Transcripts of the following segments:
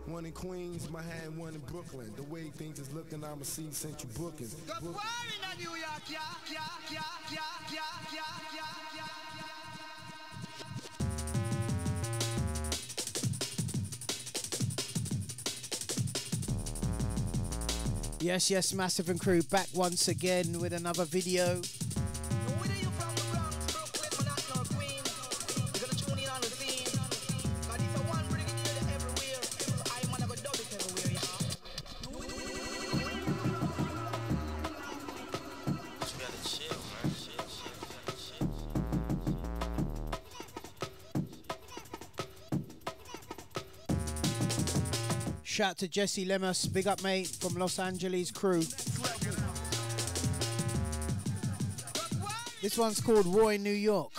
One in Queens, my hand one in Brooklyn. The way things is looking, I'ma see Central bookings. Good war in New York, yeah. Yes, Massive and Crew back once again with another video. Shout to Jesse Lemus, big up mate from Los Angeles crew. This one's called War in New York.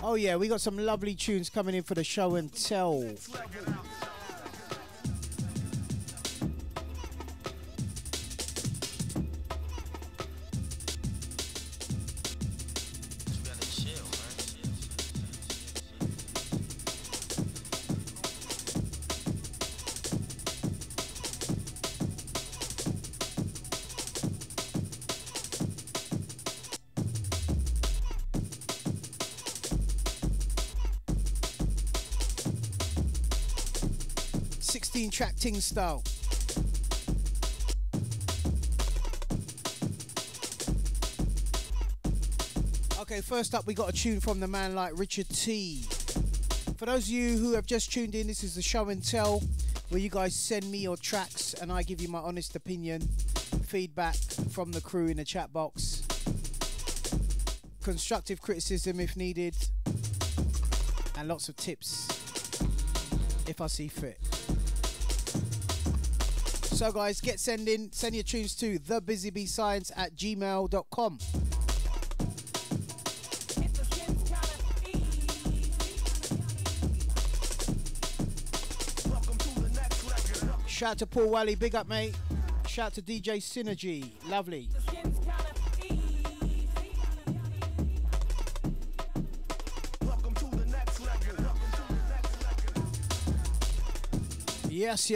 Oh yeah, we got some lovely tunes coming in for the show and tell. Track ting style. Okay, first up we got a tune from the man like Richard T. For those of you who have just tuned in, this is the show and tell where you guys send me your tracks and I give you my honest opinion, feedback from the crew in the chat box, constructive criticism if needed, and lots of tips if I see fit. So guys, send your tunes to TheBizzyBScience@gmail.com. Shout to Paul Wally, big up mate. Shout to DJ Synergy, lovely. Yes.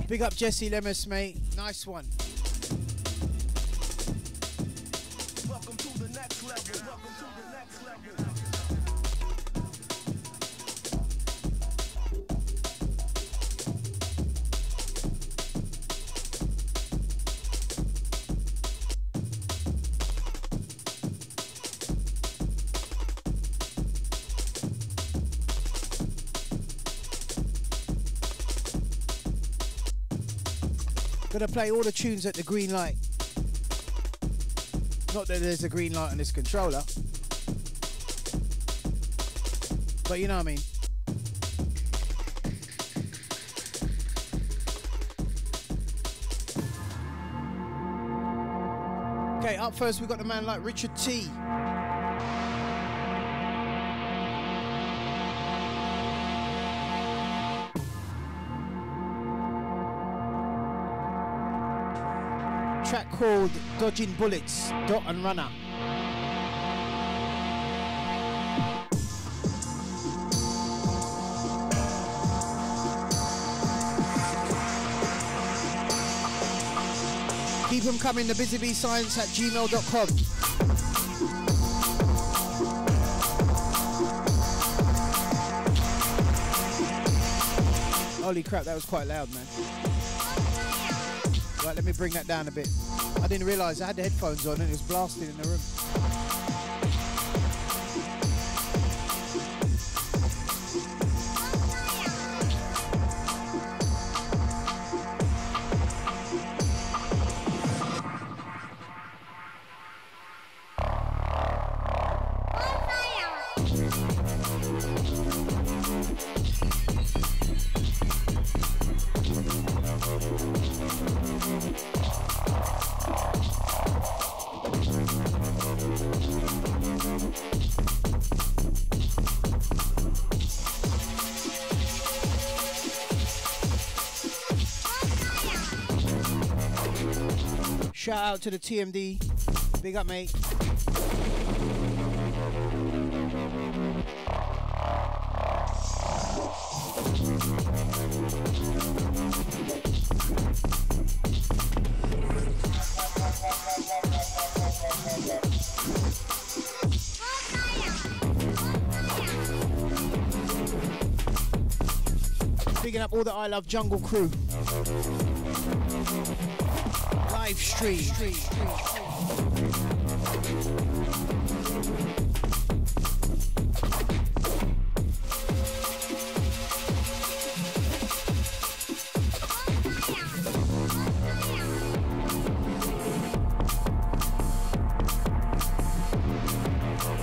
Big up Jesse Lemus, mate. Nice one. Welcome to the next level. Welcome to the next level. Gonna play all the tunes at the green light. Not that there's a green light on this controller, but you know what I mean. Okay, up first we got the man like Richard T. track called Dodging Bullets, Dot and Runner. Keep them coming, TheBizzyBScience@gmail.com. Holy crap, that was quite loud, man. Right, let me bring that down a bit. I didn't realise I had the headphones on and it was blasting in the room. Shout out to the TMD. Big up, mate. Picking up all the I Love Jungle crew. Live stream.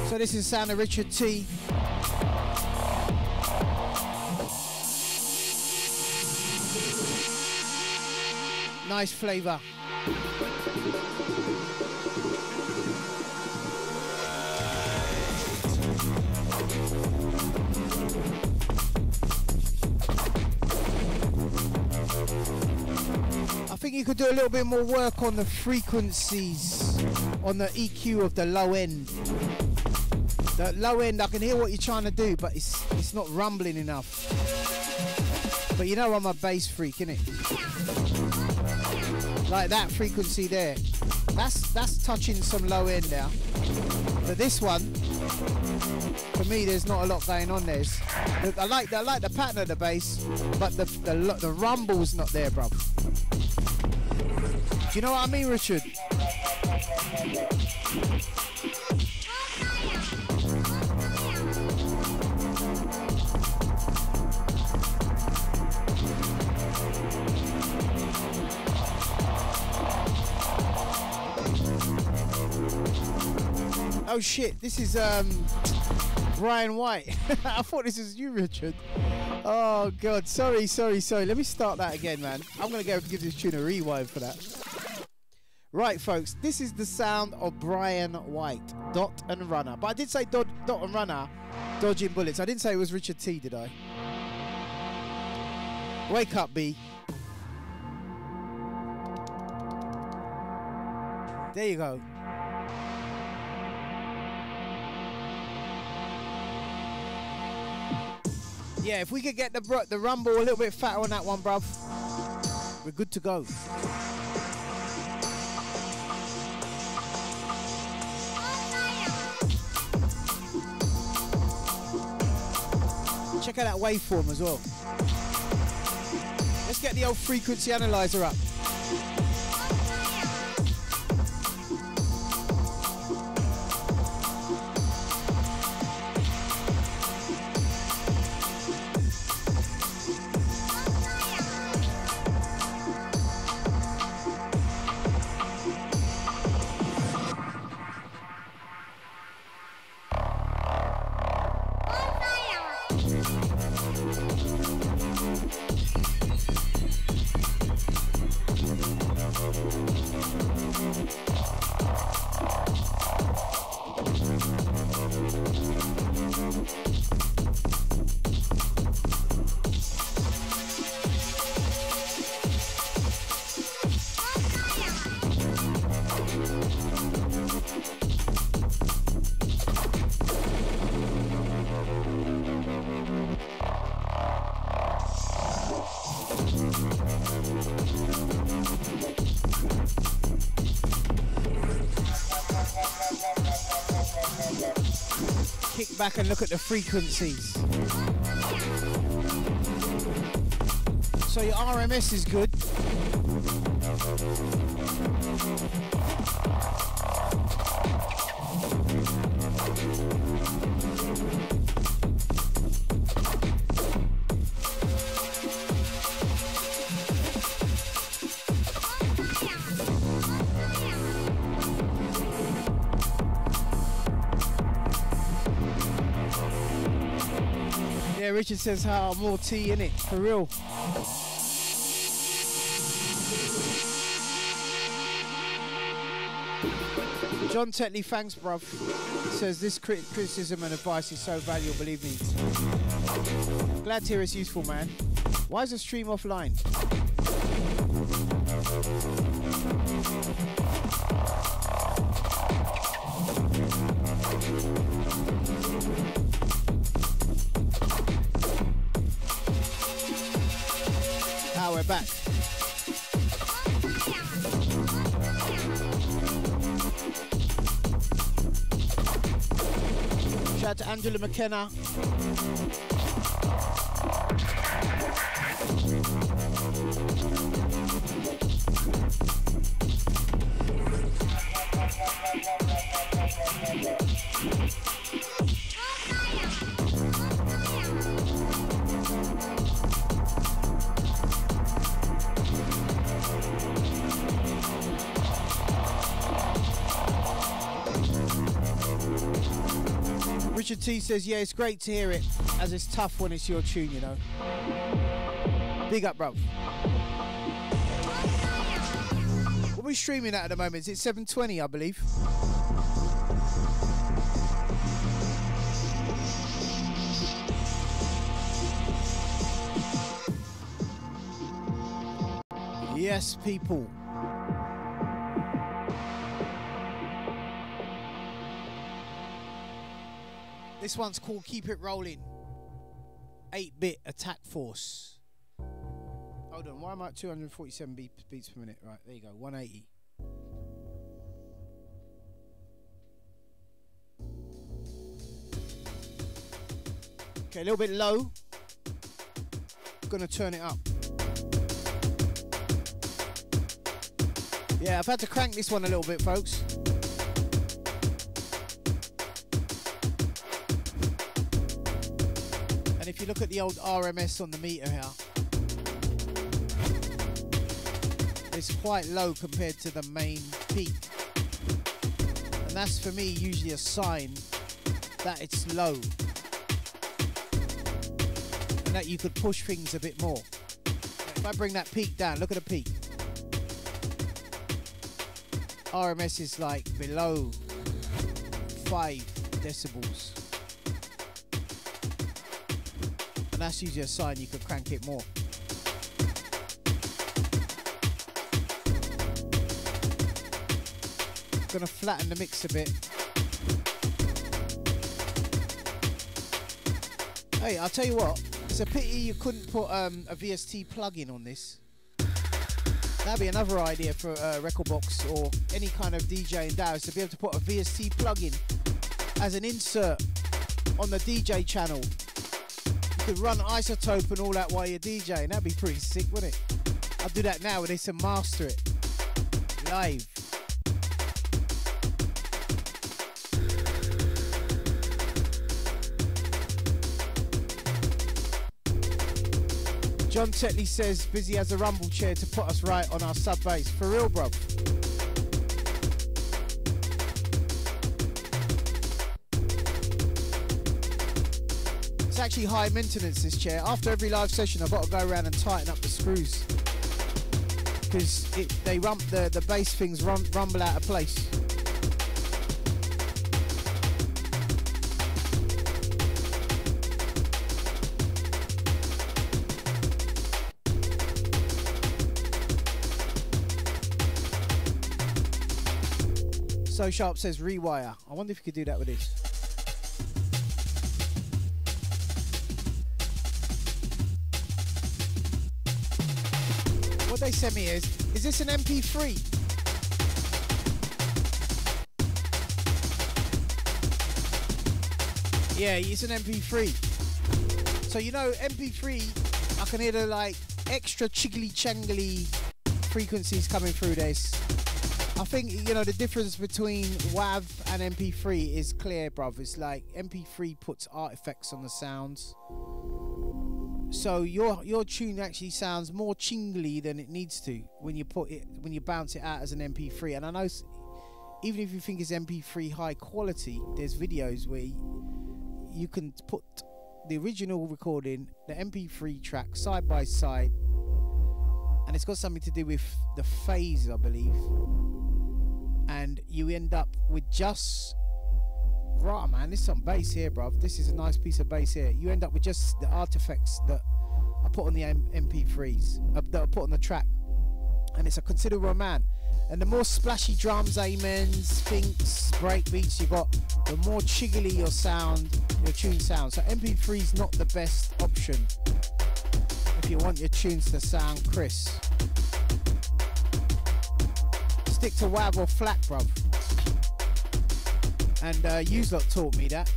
So this is the sound of Richard T. Nice flavour. I think you could do a little bit more work on the frequencies, on the EQ of the low end. The low end, I can hear what you're trying to do, but it's not rumbling enough. But you know I'm a bass freak, innit? Like that frequency there. That's touching some low end now. But this one, for me, there's not a lot going on there. I like the pattern of the bass, but the rumble's not there, bruv. Do you know what I mean, Richard? Oh shit, this is Brian White. I thought this was you, Richard. Oh god, sorry. Let me start that again, man. I'm gonna go give this tune a rewind for that. Right, folks, this is the sound of Brian White, Dot and Runner. But I did say Dot and Runner, Dodging Bullets. I didn't say it was Richard T, did I? Wake up, B. There you go. Yeah, if we could get the rumble a little bit fatter on that one, bruv, we're good to go. Check out that waveform as well. Let's get the old frequency analyzer up. Kick back and look at the frequencies. So your RMS is good. Yeah, Richard says how more tea in it, for real. John Tetley, thanks bruv. Says this criticism and advice is so valuable, believe me. Glad to hear it's useful, man. Why is the stream offline? Now we're back. Shout out to Angela McKenna. Richard T says, yeah, it's great to hear it, as it's tough when it's your tune, you know. Big up, bro. What are we streaming at the moment? Is it 720, I believe? Yes, people. This one's called Keep It Rolling. 8-bit attack force. Hold on, why am I at 247 beats per minute? Right, there you go, 180. Okay, a little bit low. Gonna turn it up. Yeah, I've had to crank this one a little bit, folks. And if you look at the old RMS on the meter here, it's quite low compared to the main peak. And that's for me usually a sign that it's low. And that you could push things a bit more. If I bring that peak down, look at the peak. RMS is like below 5 decibels. And that's usually a sign you could crank it more. Gonna flatten the mix a bit. Hey, I'll tell you what, it's a pity you couldn't put a VST plug-in on this. That'd be another idea for a record box or any kind of DJ in DAWs, to be able to put a VST plug-in as an insert on the DJ channel. You could run Isotope and all that while you're DJing. That'd be pretty sick, wouldn't it? I'll do that now with this and master it live. John Tetley says Busy has a rumble chair to put us right on our sub bass. For real, bro. It's actually high maintenance, this chair. After every live session, I've got to go around and tighten up the screws because the bass things rumble out of place. So Sharp says rewire. I wonder if you could do that with this. What they sent me is this an MP3? Yeah, it's an MP3. So you know, MP3, I can hear the like extra chiggly changly frequencies coming through this. I think, you know, the difference between WAV and MP3 is clear, bruv. It's like MP3 puts artifacts on the sounds. So your tune actually sounds more chingly than it needs to when you bounce it out as an MP3. And I know even if you think it's MP3 high quality, there's videos where you can put the original recording, the MP3 track side by side, and it's got something to do with the phase, I believe, and you end up with just right, man. There's some bass here, bruv. This is a nice piece of bass here. You end up with just the artifacts that I put on the MP3s, that I put on the track, and it's a considerable amount. And the more splashy drums, amens, thinks, break beats you got, the more chiggly your tune sounds. So MP3 is not the best option if you want your tunes to sound crisp. Stick to WAV or FLAC, bruv. And yous lot taught me that.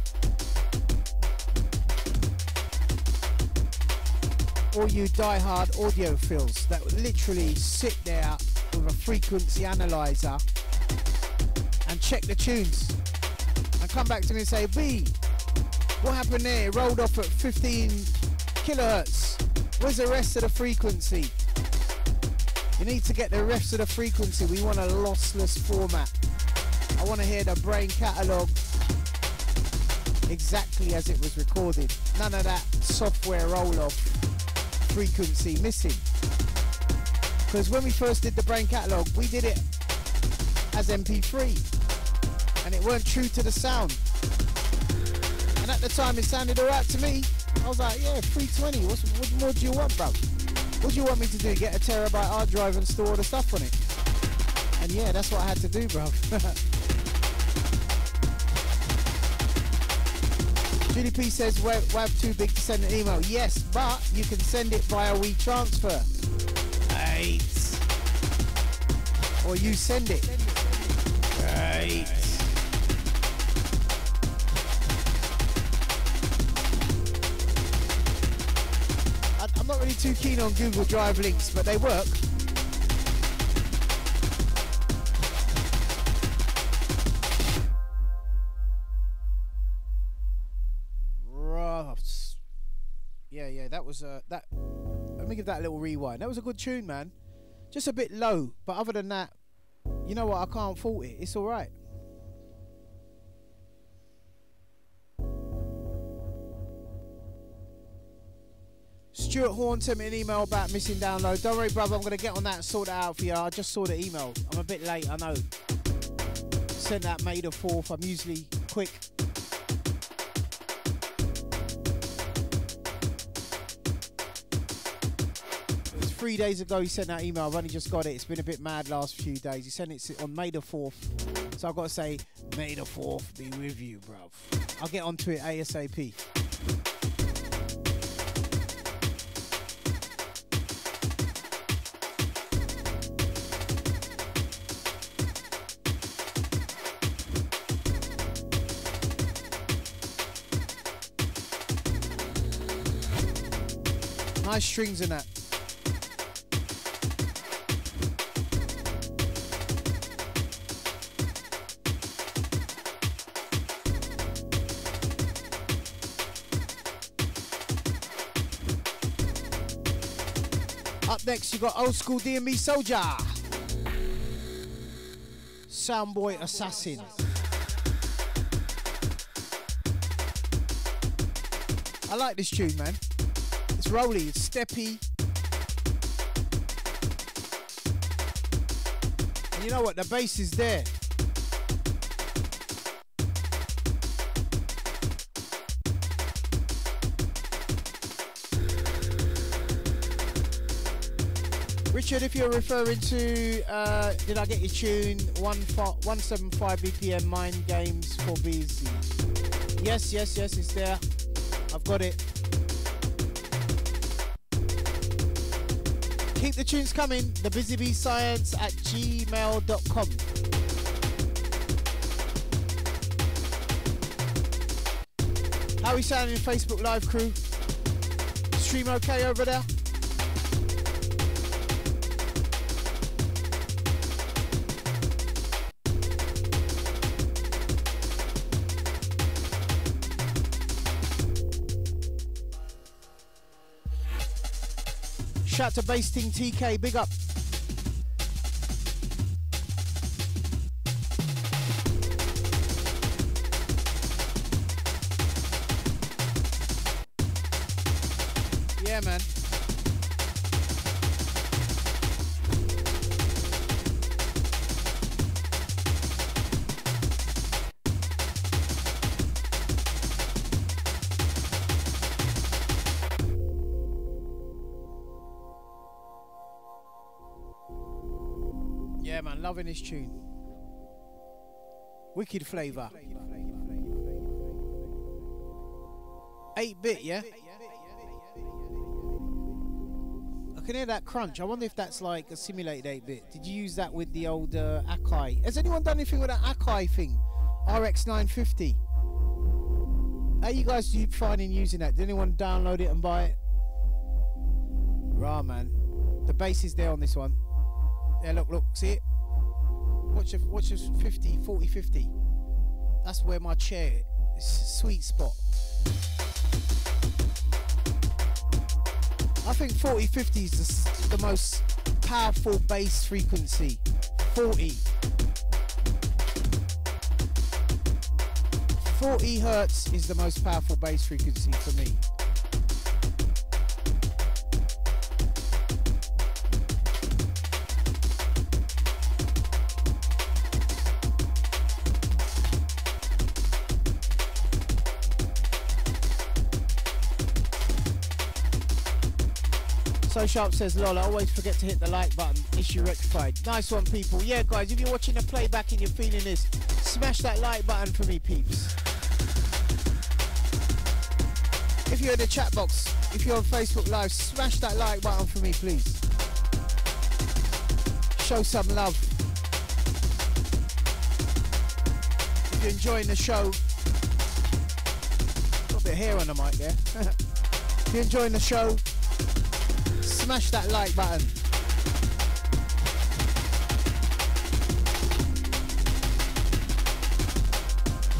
All you die-hard audiophiles that literally sit there with a frequency analyzer and check the tunes and come back to me and say, B, what happened there? It rolled off at 15 kilohertz. Where's the rest of the frequency? You need to get the rest of the frequency. We want a lossless format. I want to hear the brain catalogue exactly as it was recorded. None of that software roll-off frequency missing. Because when we first did the brain catalogue, we did it as MP3 and it weren't true to the sound. And at the time it sounded alright to me. I was like, yeah, 320, what more do you want, bro? What do you want me to do? Get a terabyte hard drive and store all the stuff on it? And yeah, that's what I had to do, bro. Julie P says, WAV too big to send an email. Yes, but you can send it via WeTransfer. Right. Or you send it. Right. I'm not really too keen on Google Drive links, but they work. Yeah, that was that. Let me give that a little rewind. That was a good tune, man. Just a bit low, but other than that, you know what? I can't fault it. It's all right. Stuart Horn sent me an email about missing download. Don't worry, brother. I'm gonna get on that and sort it out for you. I just saw the email. I'm a bit late, I know. Sent that May the 4th. I'm usually quick. It was 3 days ago he sent that email. I've only just got it. It's been a bit mad last few days. He sent it on May the 4th. So I've got to say, May the 4th be with you, bruv. I'll get onto it ASAP. Nice strings in that. Up next, you got old school D&B Soldier, Soundboy Assassin. I like this tune, man. It's rolly, it's steppy. And you know what? The bass is there. Richard, if you're referring to, did I get your tune? 175 BPM Mind Games for Busy. Yes, it's there. I've got it. Keep the tunes coming. TheBizzyBScience at gmail.com. How we sounding, Facebook Live crew? Stream okay over there? Shout to Basting TK, big up. Yeah, man. Yeah, man, loving this tune. Wicked flavour. 8-bit, yeah? I can hear that crunch. I wonder if that's like a simulated 8-bit. Did you use that with the old Akai? Has anyone done anything with that Akai thing? RX 950. How you guys do finding using that? Did anyone download it and buy it? Rah, man. The bass is there on this one. Yeah, look, see it? Watch your 50, 40, 50. That's where my chair is. Sweet spot. I think 40, 50 is the most powerful bass frequency. 40. 40 hertz is the most powerful bass frequency for me. So Sharp says, lol, I always forget to hit the like button. Issue rectified. Nice one, people. Yeah, guys, if you're watching the playback and you're feeling this, smash that like button for me, peeps. If you're in the chat box, if you're on Facebook Live, smash that like button for me, please. Show some love. If you're enjoying the show, got a bit of hair on the mic there. If you're enjoying the show, smash that like button.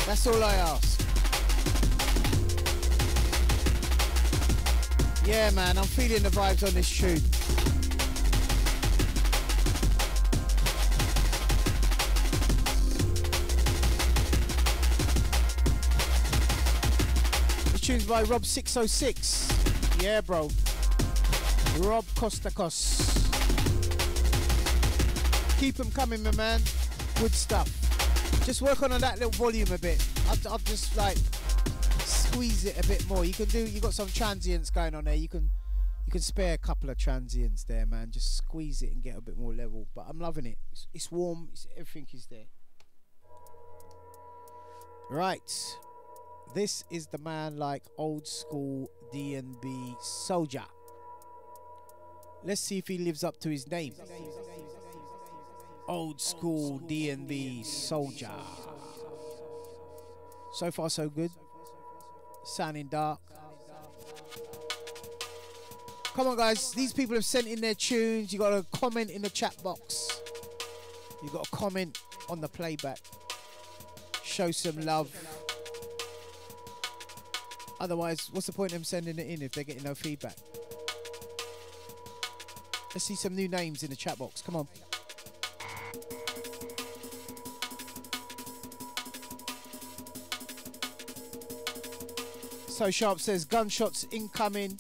That's all I ask. Yeah, man, I'm feeling the vibes on this tune. This tune's by Rob606. Yeah, bro. Rob Costacos. Keep them coming, my man. Good stuff. Just work on that little volume a bit. I'll just like squeeze it a bit more. You got some transients going on there. You can spare a couple of transients there, man. Just squeeze it and get a bit more level. But I'm loving it. It's warm. Everything is there. Right. This is the man like old school D&B Soldier. Let's see if he lives up to his name. Old school D&B Soldier. So far so good. Sounding dark. Come on, guys. These people have sent in their tunes. You got to comment in the chat box. You got to comment on the playback. Show some love. Otherwise, what's the point of them sending it in if they're getting no feedback? Let's see some new names in the chat box. Come on. So Sharp says, gunshots incoming.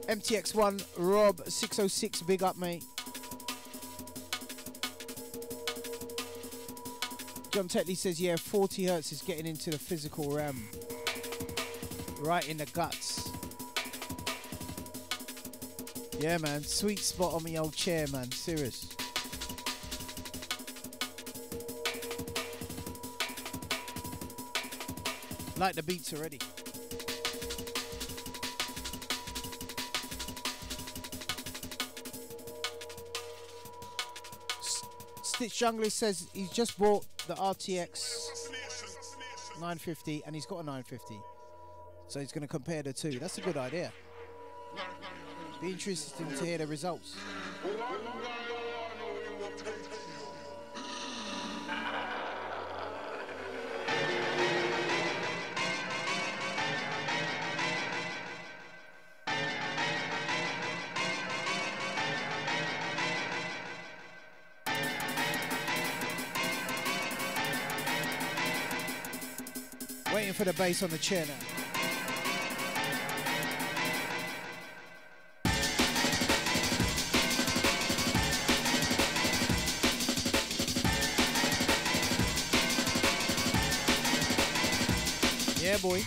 MTX1, Rob606, big up, mate. John Tetley says, yeah, 40 hertz is getting into the physical realm. Right in the guts. Yeah, man. Sweet spot on me old chair, man. Serious. Like the beats already. Stitch Junglist says he's just bought the RTX 950, and he's got a 950. So he's going to compare the two. That's a good idea. Be interesting to hear the results. Waiting for the bass on the chair now. Yeah, boy.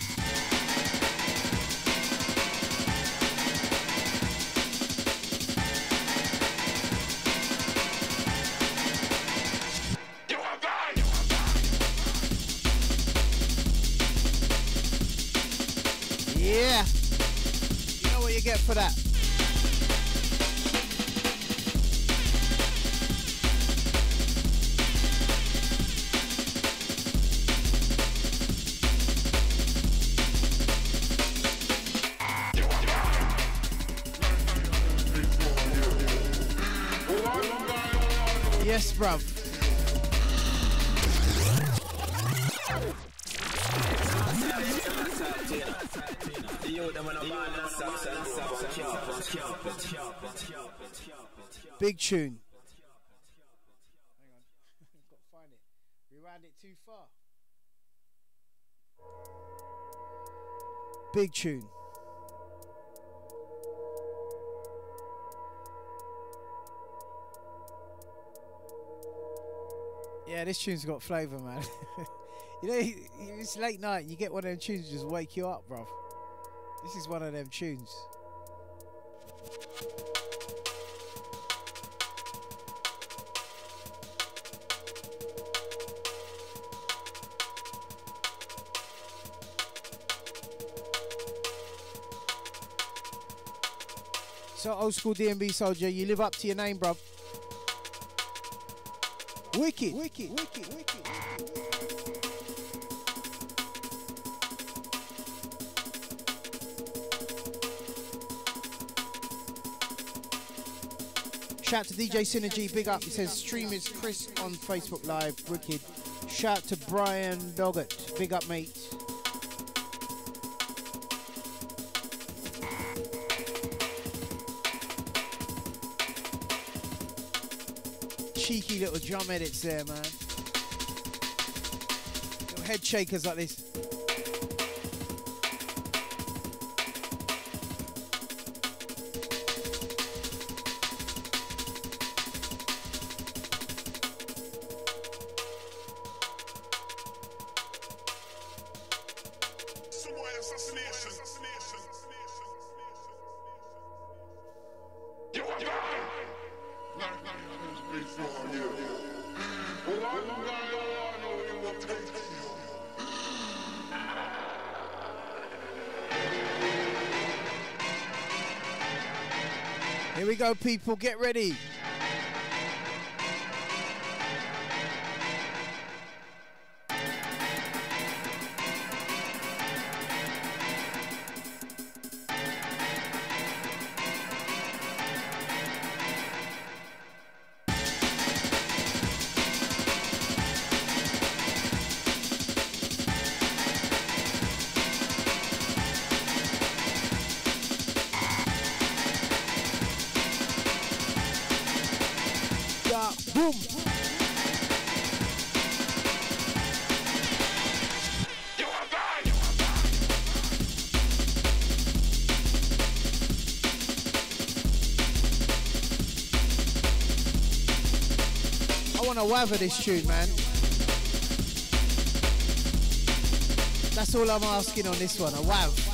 Yeah. You know what you get for that. Yes, bruv. Big tune. Hang on. I've got to find it. We ran it too far. Big tune. Yeah, this tune's got flavour, man. You know, it's late night. You get one of them tunes that just wake you up, bruv. This is one of them tunes. So old school DMB soldier, you live up to your name, bruv. Wicked, wicked, wicked, wicked. Shout to DJ Synergy, big up. He says stream is Chris on Facebook Live, wicked. Shout to Brian Doggett, big up, mate. Cheeky little drum edits there, man. Little head shakers like this. Here we go, people, get ready. Boom. I want to whaver this tune, man. That's all I'm asking on this one, a wav.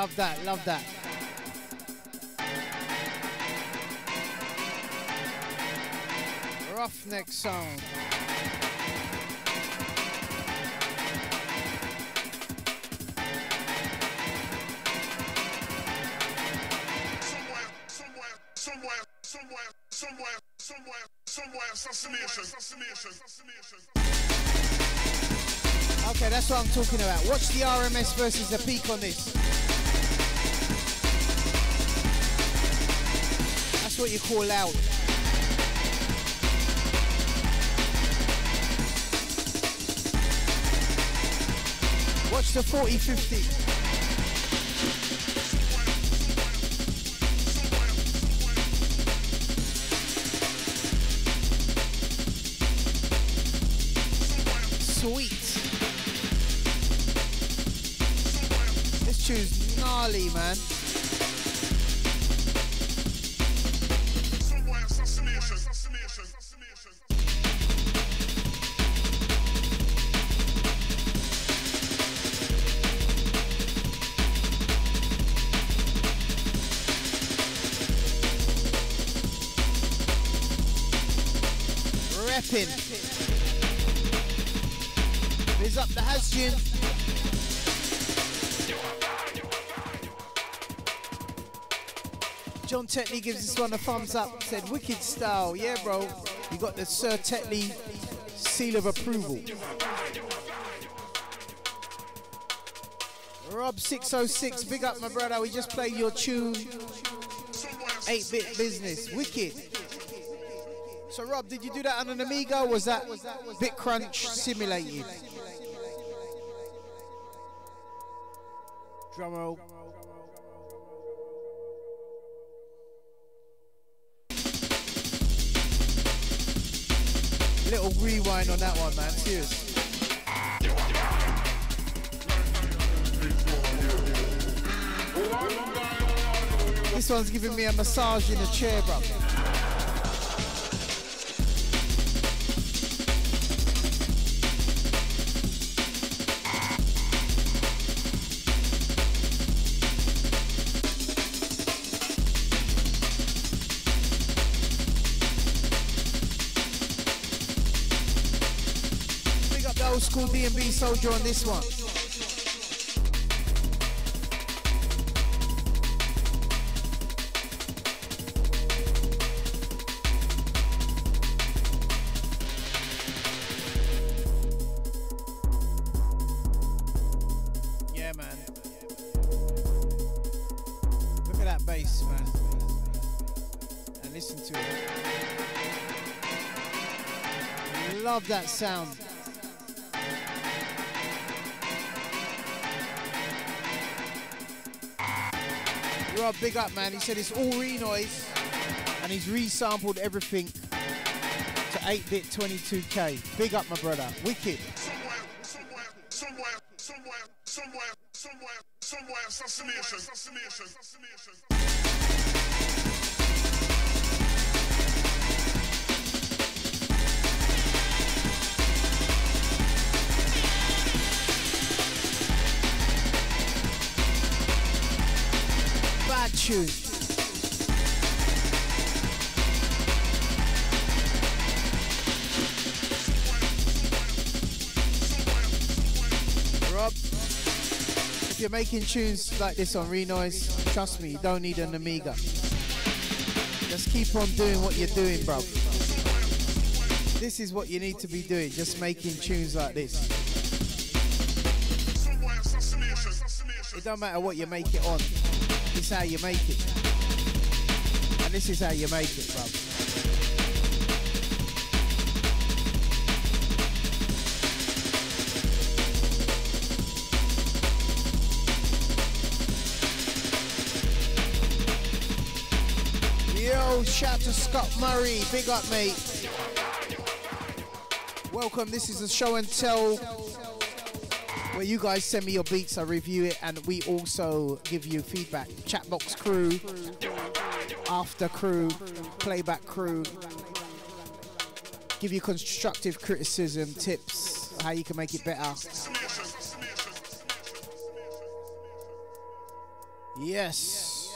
Love that, love that. Roughneck sound. Okay, that's what I'm talking about. Watch the RMS versus the peak on this. That's what you call loud. Watch the 40-50. Sweet. This tune's gnarly, man. Reppin'. Biz up the house tune. John Tetley gives this one a thumbs up. Said wicked style. Yeah, bro. You got the Sir Tetley seal of approval. Rob 606, big up my brother. We just played your tune. 8-bit business. Wicked. So Rob, did you do that on an Amiga or was that Bit Crunch simulated? Drum roll. Little rewind on that one, man. Serious. This one's giving me a massage in a chair, bro. Old school D&B soldier on this one. Yeah, man. Look at that bass, man. And listen to it. Love that sound. Rob, big up, man. He said it's all re-noise and he's resampled everything to 8-bit 22K. Big up, my brother. Wicked. Somewhere, assassination. Bad tune. Rob, if you're making tunes like this on Renoise, trust me, you don't need an Amiga. Just keep on doing what you're doing, bro. This is what you need to be doing, just making tunes like this. It don't matter what you make it on. It's how you make it. And this is how you make it, bro. Yo, shout to Scott Murray. Big up, mate. Welcome. This is a show and tell where you guys send me your beats, I review it, and we also give you feedback. Chatbox crew, after crew, playback crew. Give you constructive criticism, tips, how you can make it better. Yes.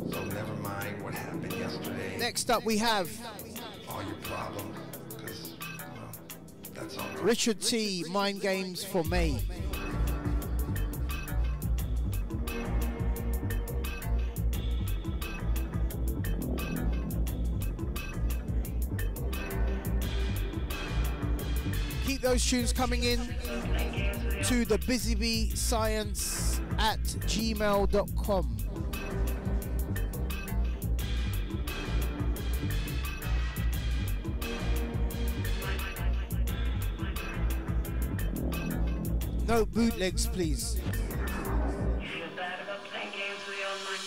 So never mind what happened yesterday. Next up we have All your problems, because, well, that's all right. Richard T, Mind Games for May. Keep those tunes coming in to TheBizzyBScience at gmail.com. No bootlegs, please. You feel bad about playing games with your own mind?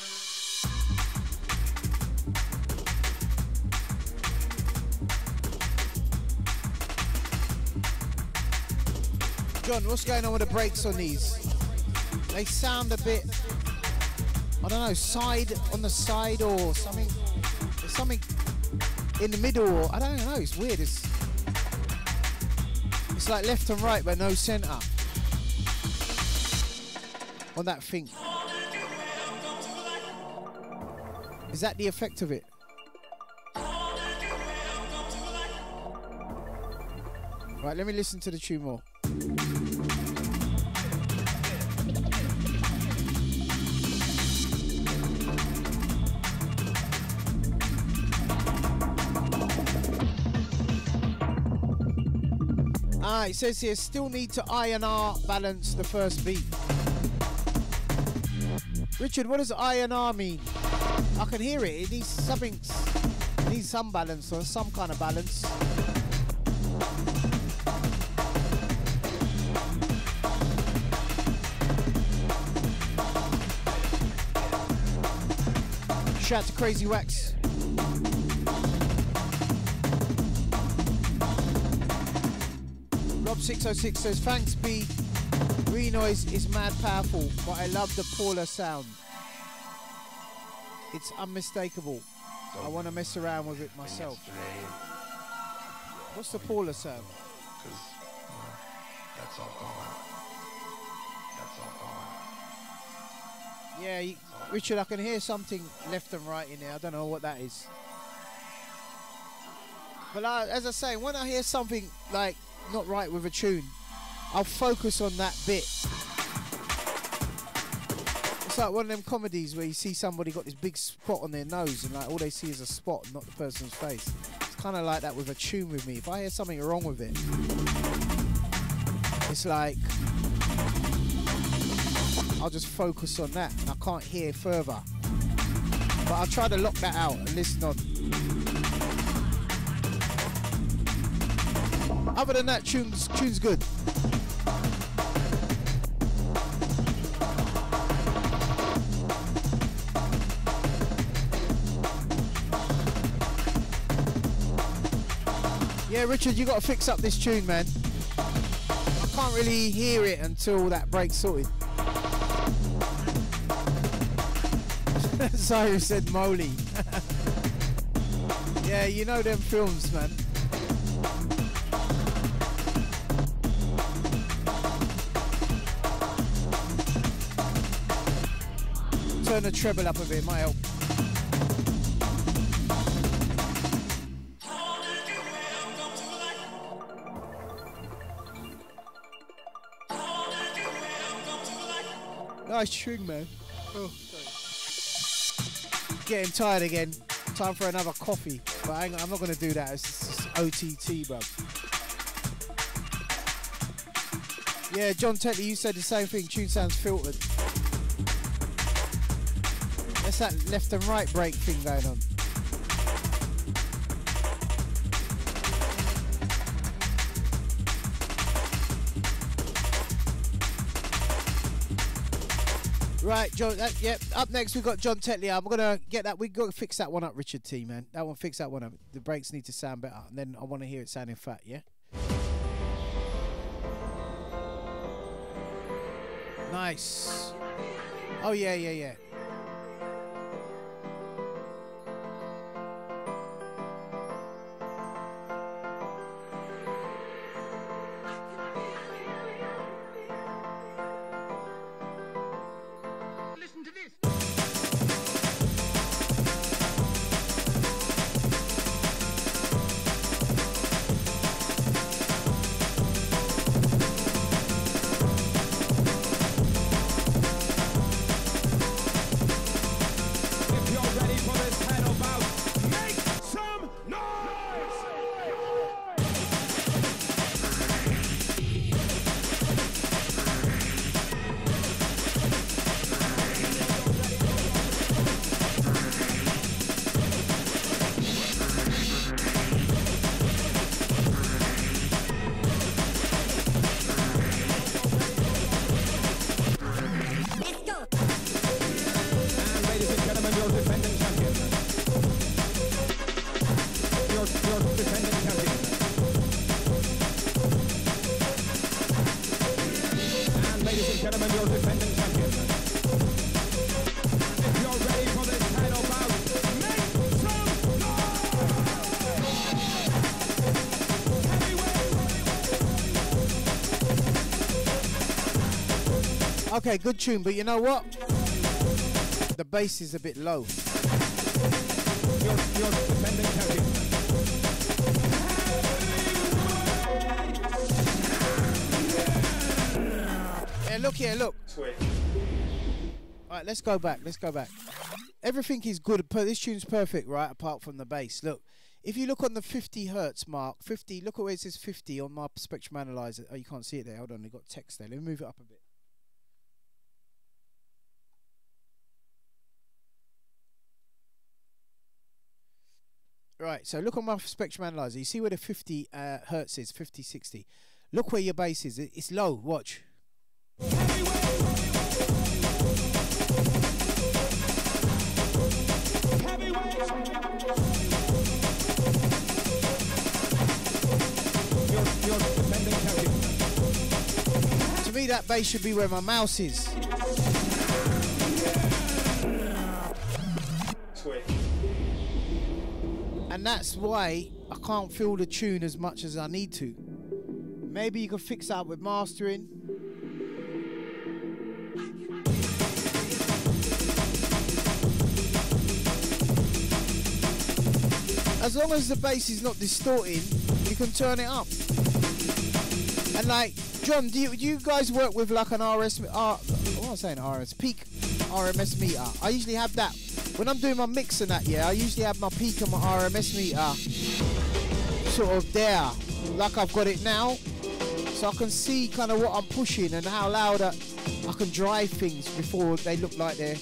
John, what's going on with the brakes on these? They sound a bit, I don't know, side on the side or something. There's something in the middle, or I don't know, it's weird. It's like left and right but no center on that thing. Is that the effect of it? Right, let me listen to the tune more. Ah, it says here, still need to I&R balance the first beat. Richard, what does I&R mean? I can hear it. It needs something. It needs some balance or some kind of balance. Shout out to Crazy Wax. Rob606 says, thanks B. Renoise is mad powerful, but I love the Paula sound. It's unmistakable. I want to mess around with it myself. What's the Paula sound? Because, well, that's all gone. That's all gone. Yeah, Richard, I can hear something left and right in there. I don't know what that is. But as I say, when I hear something like not right with a tune, I'll focus on that bit. It's like one of them comedies where you see somebody got this big spot on their nose and like all they see is a spot, not the person's face. It's kind of like that with a tune with me. If I hear something wrong with it, it's like I'll just focus on that and I can't hear further. But I'll try to lock that out and listen on. Other than that, tune's good. Yeah, Richard, you got to fix up this tune, man. I can't really hear it until that break's sorted. Cyrus said moly. Yeah, you know them films, man. Turn the treble up a bit, might help. Nice tune, man. Oh, sorry. Getting tired again. Time for another coffee. But I'm not going to do that. It's just OTT, bruv. Yeah, John Tetley, you said the same thing. Tune sounds filtered. That's that left and right break thing going on. Right, John. Yep. Up next, we've got John Tetley. I'm gonna get that. We got to fix that one up, Richard T. Man, that one. Fix that one up. The breaks need to sound better, and then I want to hear it sounding fat. Yeah. Nice. Oh yeah, yeah, yeah. gentlemen, your defending champion. If you're ready for this title bout, make some noise! Okay, good tune, but you know what? The bass is a bit low. Your defending champion. Look here, look. Switch. Alright, let's go back. Everything is good. This tune's perfect, right? Apart from the bass. Look, if you look on the 50 hertz mark, 50, look at where it says 50 on my spectrum analyzer. Oh, you can't see it there. Hold on, they've got text there. Let me move it up a bit. Right, so look on my spectrum analyzer. You see where the 50 hertz is, 50, 60. Look where your bass is. It's low. Watch. To me, that bass should be where my mouse is. Switch. And that's why I can't feel the tune as much as I need to. Maybe you can fix that with mastering. As long as the bass is not distorting, you can turn it up. And like, John, do you guys work with like an RS, what am I saying, RS, peak RMS meter? I usually have that. When I'm doing my mix and that, yeah, I usually have my peak and my RMS meter sort of there, like I've got it now. So I can see kind of what I'm pushing and how loud I can drive things before they look like they're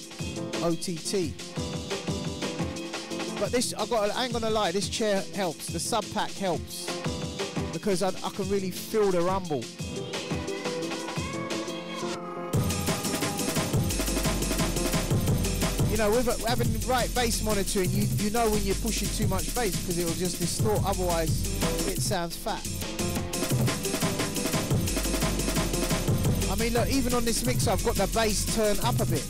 OTT. But this, I ain't gonna lie, this chair helps. The sub pack helps because I can really feel the rumble. You know, with having the right bass monitoring, you know when you're pushing too much bass because it will just distort. Otherwise, it sounds fat. I mean, look, even on this mix, I've got the bass turned up a bit.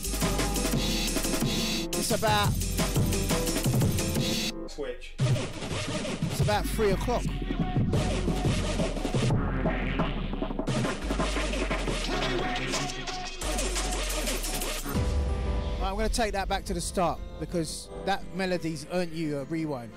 It's about. Switch. It's about 3 o'clock. I'm going to take that back to the start because that melody's earned you a rewind.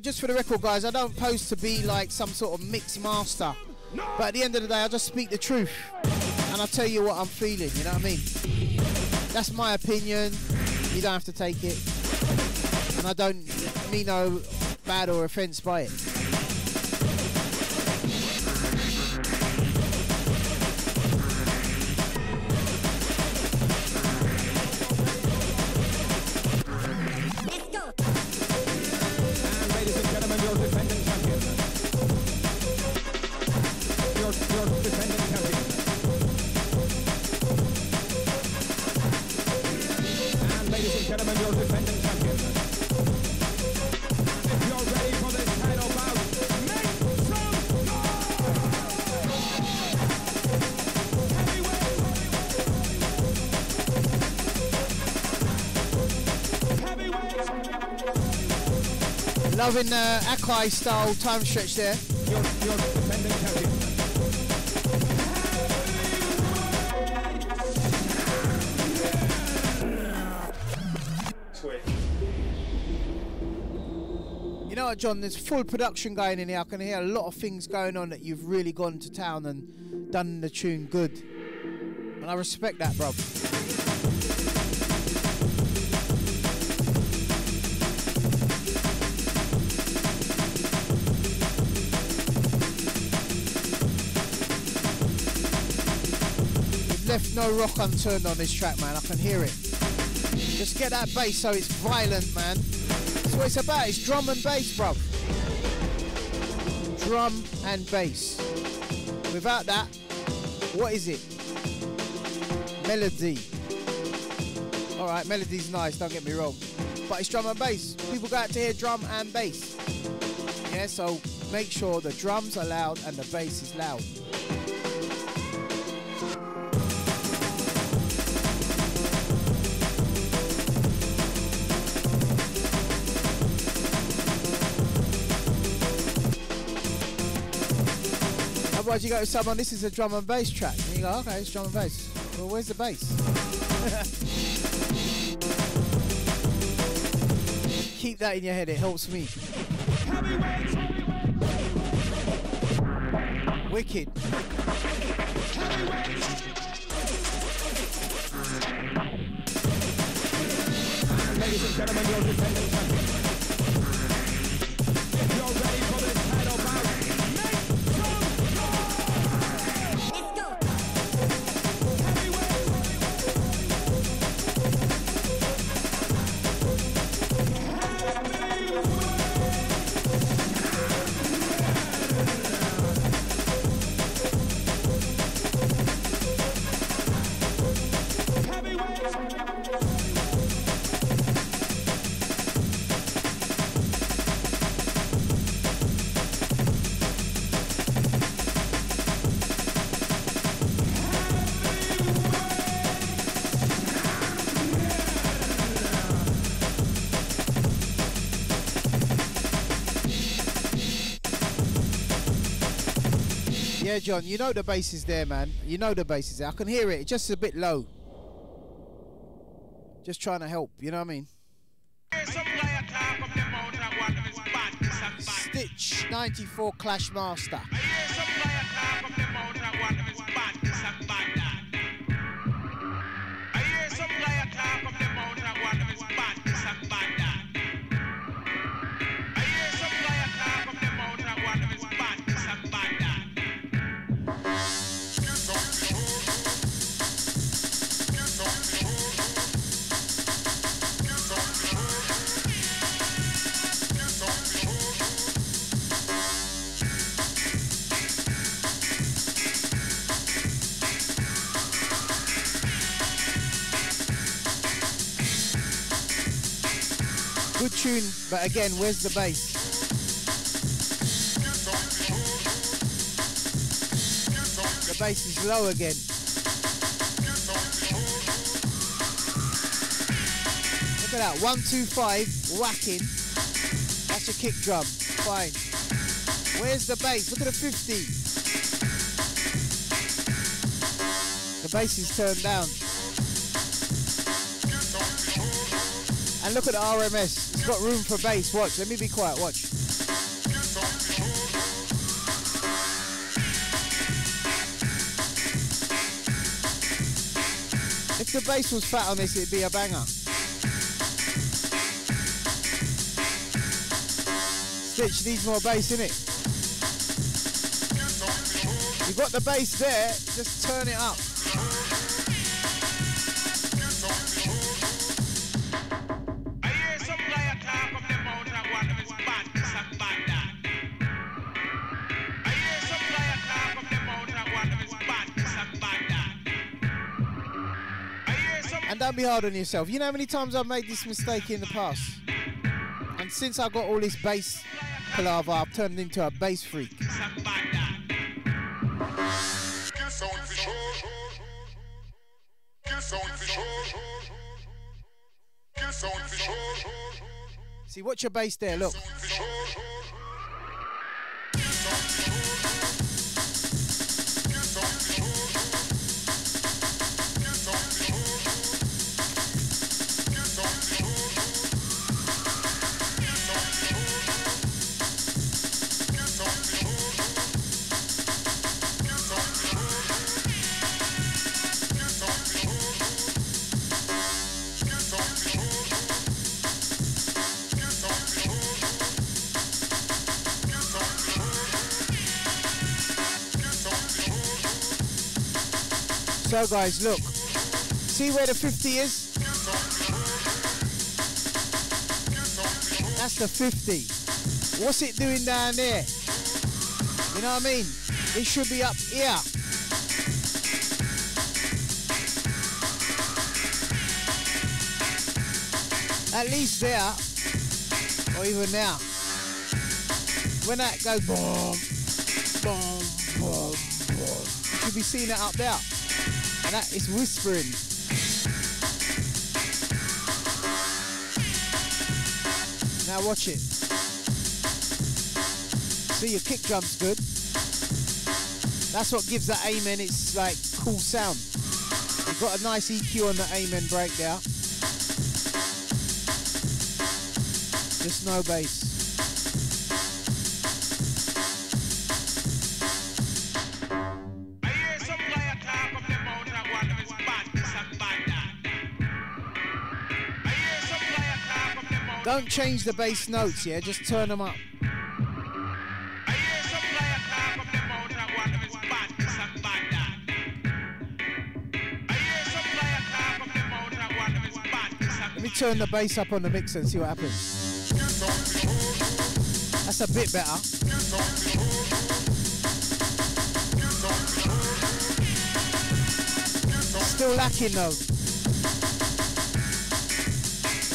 Just for the record, guys, I don't pose to be like some sort of mix master, but at the end of the day I just speak the truth and I tell you what I'm feeling, you know what I mean? That's my opinion, you don't have to take it, and I don't mean no bad or offence by it. Loving Akai style time stretch there. Your defending champion. Switch. You know what, John? There's full production going in here. I can hear a lot of things going on that you've really gone to town and done the tune good. And I respect that, bro. left no rock unturned on this track, man. I can hear it. Just get that bass so it's violent, man. That's what it's about. It's drum and bass, bruv. Drum and bass. Without that, what is it? Melody. Alright, melody's nice, don't get me wrong. But it's drum and bass. People go out to hear drum and bass. Yeah, so make sure the drums are loud and the bass is loud. Otherwise you go to someone, this is a drum and bass track. And you go, okay, it's drum and bass. Well, where's the bass? Keep that in your head, it helps me. Wicked. Ladies and gentlemen, your defending champion. If you're ready for this title bout, make some noise! Let's go! Yeah, John, you know the bass is there, man. You know the bass is there. I can hear it. It's just a bit low. Just trying to help, you know what I mean? Stitch 94 Clash Master. Good tune, but again, where's the bass? The bass is low again. Look at that, 1, 2, 5, whacking. That's a kick drum, fine. Where's the bass? Look at the 50. The bass is turned down. And look at the RMS, it's got room for bass. Watch, let me be quiet, watch. If the bass was fat on this, it'd be a banger. Stitch needs more bass in it. You've got the bass there, just turn it up. And don't be hard on yourself. You know how many times I've made this mistake in the past? And since I got all this bass palaver, I've turned into a bass freak. See, watch your bass there, look. So guys, look. See where the 50 is? That's the 50. What's it doing down there? You know what I mean? It should be up here. At least there, or even now. When that goes boom, boom, boom, boom, you should be seeing it up there. And that is whispering. Now watch it. See, your kick drum's good. That's what gives that amen its like cool sound. You've got a nice EQ on the amen break there. Just no bass. Don't change the bass notes, yeah? Just turn them up. Let me turn the bass up on the mixer and see what happens. That's a bit better. Still lacking though.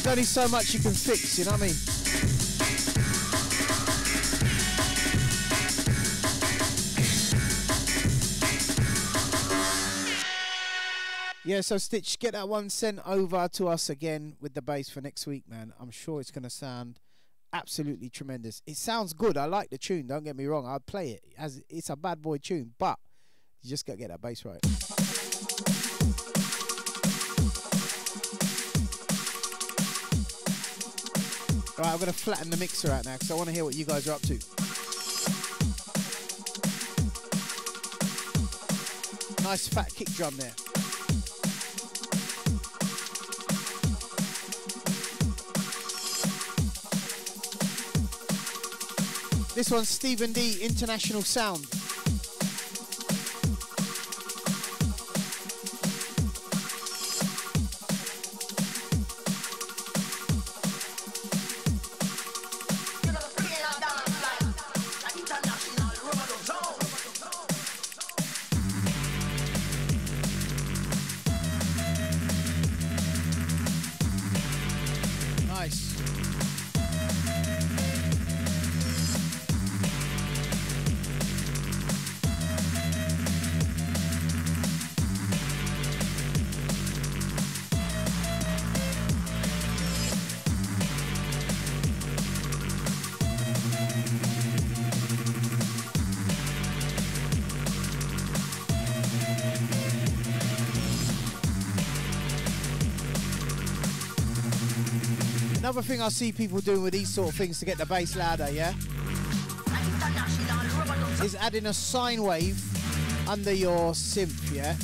There's only so much you can fix, you know what I mean? Yeah, so Stitch, get that one sent over to us again with the bass for next week, man. I'm sure it's going to sound absolutely tremendous. It sounds good. I like the tune, don't get me wrong. I'd play it as it's a bad boy tune, but you just got to get that bass right. Alright, I'm going to flatten the mixer out now because I want to hear what you guys are up to. Nice fat kick drum there. This one's Stephen D, International Sound. Another thing I see people doing with these sort of things to get the bass louder, yeah, is adding a sine wave under your synth, yeah,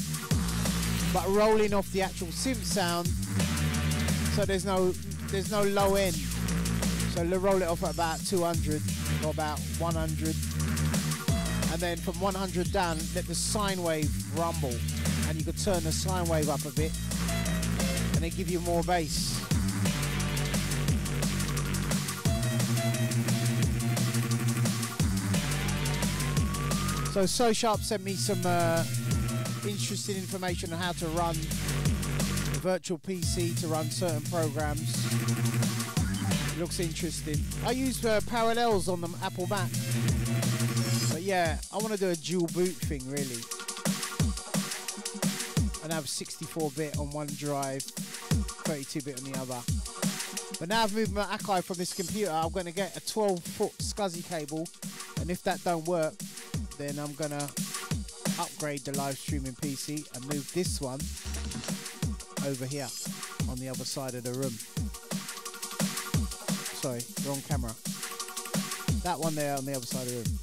but rolling off the actual synth sound, so there's no low end. So roll it off at about 200 or about 100, and then from 100 down, let the sine wave rumble, and you could turn the sine wave up a bit, and then give you more bass. So Sharp sent me some interesting information on how to run a virtual PC to run certain programs. Looks interesting. I use Parallels on the Apple Mac, but yeah, I want to do a dual boot thing really, and have 64-bit on one drive, 32-bit on the other. But now I've moved my Akai from this computer, I'm going to get a 12-foot SCSI cable, and if that don't work, then I'm gonna upgrade the live streaming PC and move this one over here on the other side of the room. Sorry, wrong camera. That one there on the other side of the room.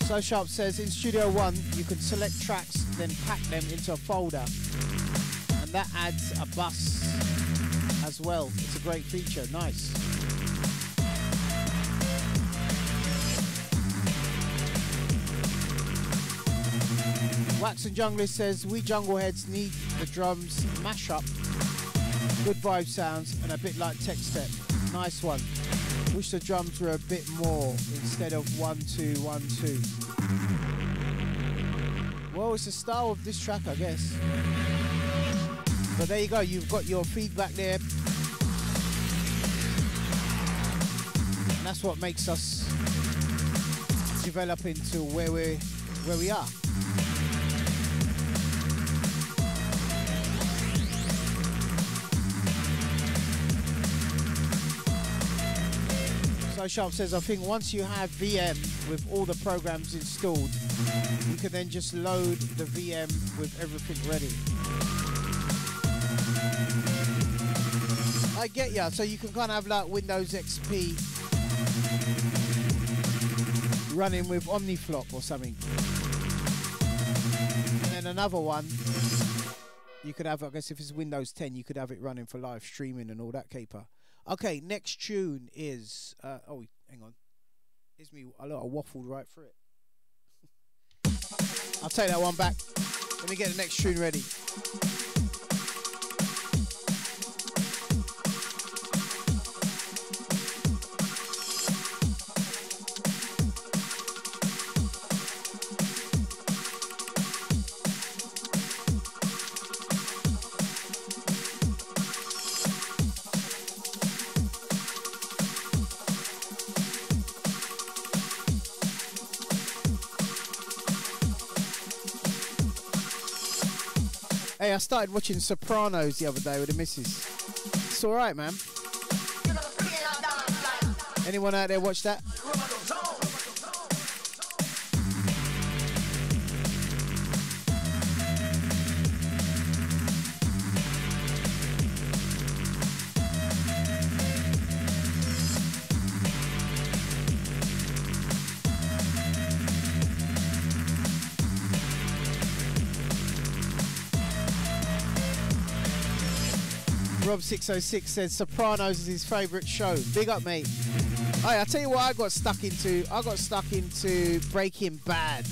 So Sharp says in Studio One you can select tracks, then pack them into a folder, and that adds a bus as well. It's a great feature. Nice. Wax and Junglist says we jungle heads need the drums mashup, good vibe sounds, and a bit like tech step. Nice one. Wish the drums were a bit more instead of 1-2 1-2. Well, it's the style of this track, I guess. But there you go. You've got your feedback there, and that's what makes us develop into where we are. So Sharp says, I think once you have VM with all the programs installed, you can then just load the VM with everything ready. I get ya. So you can kind of have like Windows XP running with Omniflop or something. And then another one, you could have, I guess if it's Windows 10, you could have it running for live streaming and all that caper. Okay, next tune is, oh, hang on. Here's me, I waffled right through it. I'll take that one back. Let me get the next tune ready. Hey, I started watching Sopranos the other day with the missus. It's alright, man. Anyone out there watch that? Rob606 says Sopranos is his favourite show. Big up, mate. Hey, I tell you what I got stuck into. I got stuck into Breaking Bad.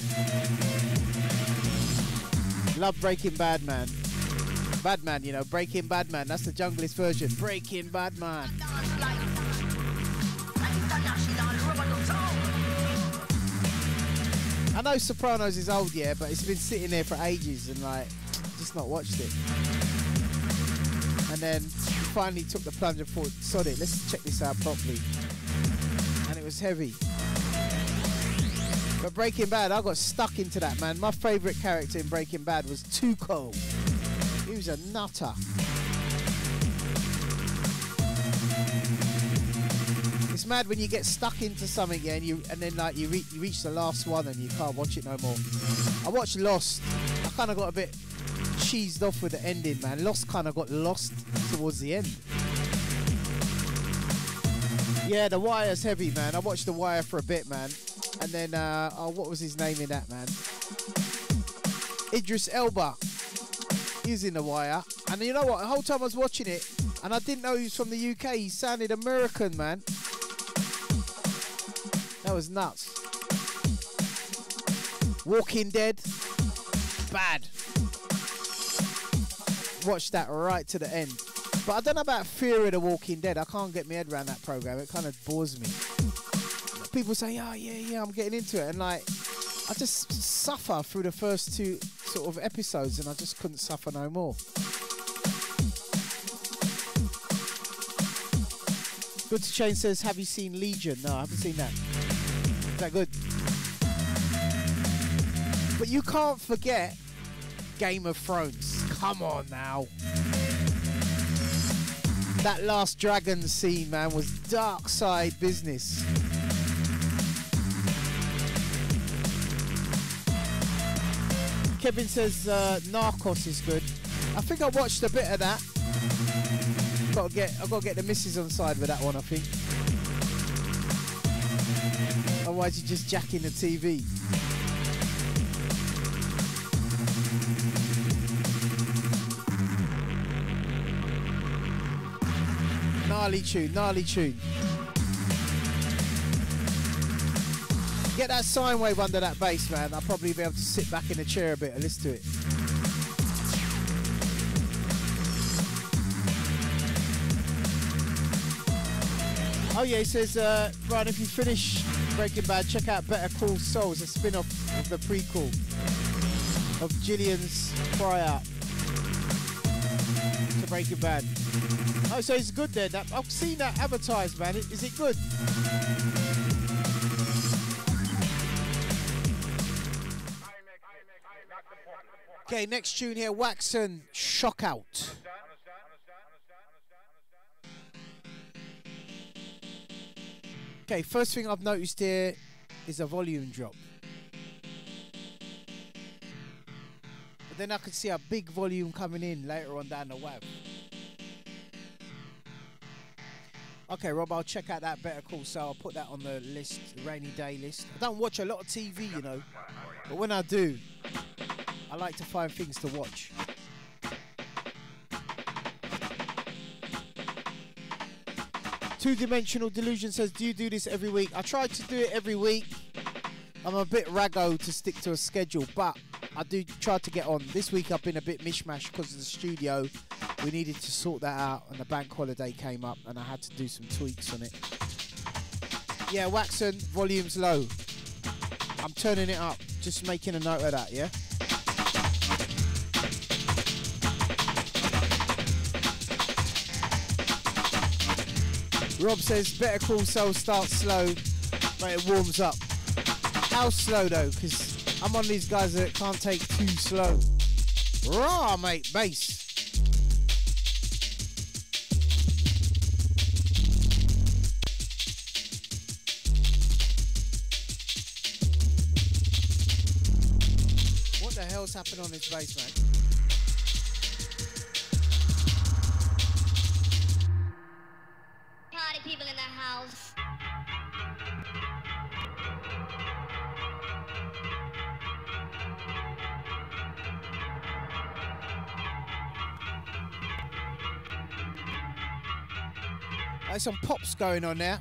Love Breaking Bad, man. Bad man, you know. Breaking Bad man. That's the Junglist version. Breaking Bad man. I know Sopranos is old, yeah, but it's been sitting there for ages and like just not watched it. And then finally took the plunge and thought, sod it, let's check this out properly. And it was heavy. But Breaking Bad, I got stuck into that, man. My favourite character in Breaking Bad was Tuco. He was a nutter. It's mad when you get stuck into something, yeah, and then like you reach the last one and you can't watch it no more. I watched Lost. I kind of got a bit cheesed off with the ending, man. Lost kind of got lost towards the end. Yeah, The Wire's heavy, man. I watched The Wire for a bit, man. And then, what was his name in that, man? Idris Elba. He was in The Wire. And you know what? The whole time I was watching it, and I didn't know he was from the UK. He sounded American, man. That was nuts. Walking Dead. Bad. Watched that right to the end. But I don't know about Fear of the Walking Dead. I can't get my head around that program. It kind of bores me. People say, oh, yeah, I'm getting into it. And like, I just suffer through the first two sort of episodes and I just couldn't suffer no more. Good to Chain says, have you seen Legion? No, I haven't seen that. Is that good? But you can't forget Game of Thrones. Come on now. That last dragon scene, man, was dark side business. Kevin says Narcos is good. I think I watched a bit of that. I've got to get the missus on side with that one, I think. Otherwise you're just jacking the TV. Gnarly tune, gnarly tune. Get that sine wave under that bass, man. I'll probably be able to sit back in the chair a bit and listen to it. Oh yeah, he says, Brian, if you finish Breaking Bad, check out Better Call Saul. It's a spin-off of the prequel of Gillian's tryout to Breaking Bad. Oh, so it's good then. I've seen that advertised, man. Is it good? Okay, next tune here, Waxon, Shock Out. Okay, first thing I've noticed here is a volume drop. But then I can see a big volume coming in later on down the WAV. Okay, Rob, I'll check out that Better Call Saul. I'll put that on the list, rainy day list. I don't watch a lot of TV, you know, but when I do, I like to find things to watch. Two-Dimensional Delusion says, do you do this every week? I try to do it every week. I'm a bit raggo to stick to a schedule, but I do try to get on. This week I've been a bit mishmash because of the studio. We needed to sort that out and the bank holiday came up and I had to do some tweaks on it. Yeah, Waxon, volume's low. I'm turning it up, just making a note of that, yeah? Rob says, Better Call Saul starts slow, but it warms up. How slow though? Because I'm one of these guys that can't take too slow. Raw, mate, bass. What the hell's happened on this bass, man? Party people in the house. There's some pops going on there.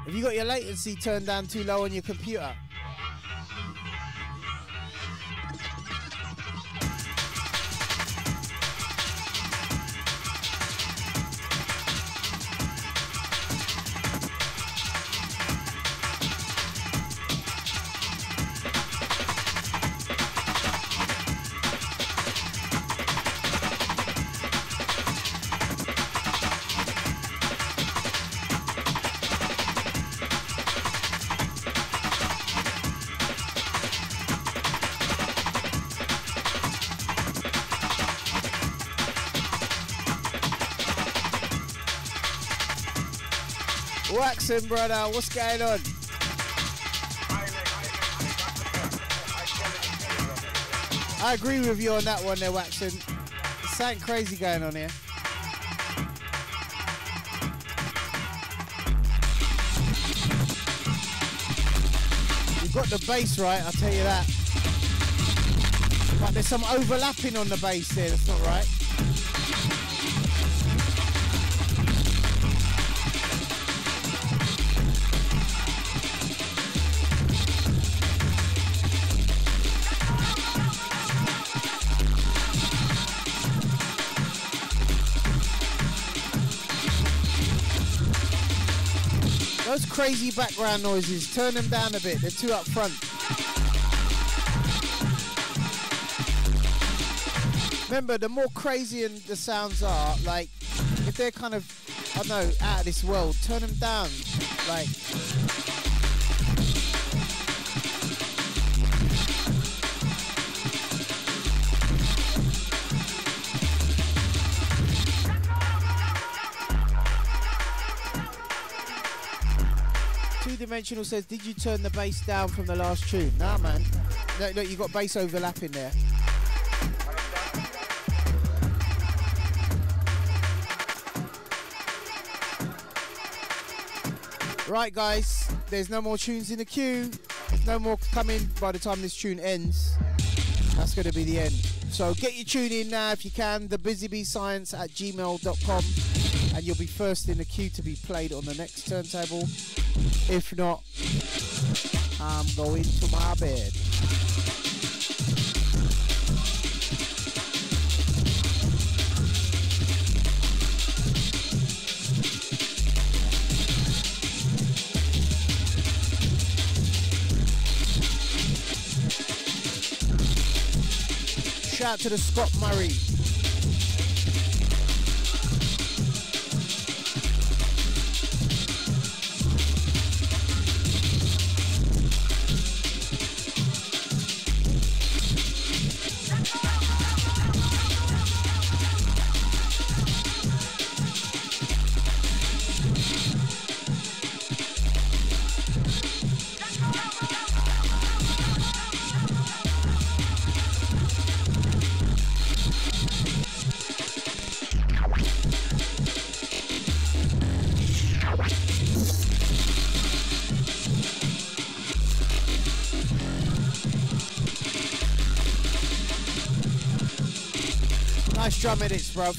Have you got your latency turned down too low on your computer? Waxon, brother, what's going on? I agree with you on that one there, Waxon. There's something crazy going on here. You've got the bass right, I'll tell you that. But there's some overlapping on the bass there, that's not right. Those crazy background noises, turn them down a bit, they're too up front. Remember, the more crazy the sounds are, like, if they're kind of, I don't know, out of this world, turn them down, like. Two-Dimensional says, did you turn the bass down from the last tune? Nah, man. Look, you got bass overlapping there. Right, guys, there's no more tunes in the queue. There's no more coming by the time this tune ends. That's going to be the end. So get your tune in now if you can. TheBizzyBScience@gmail.com, and you'll be first in the queue to be played on the next turntable. If not, I'm going to my bed. Shout out to the Scott Murray. Nice drum edits, bruv.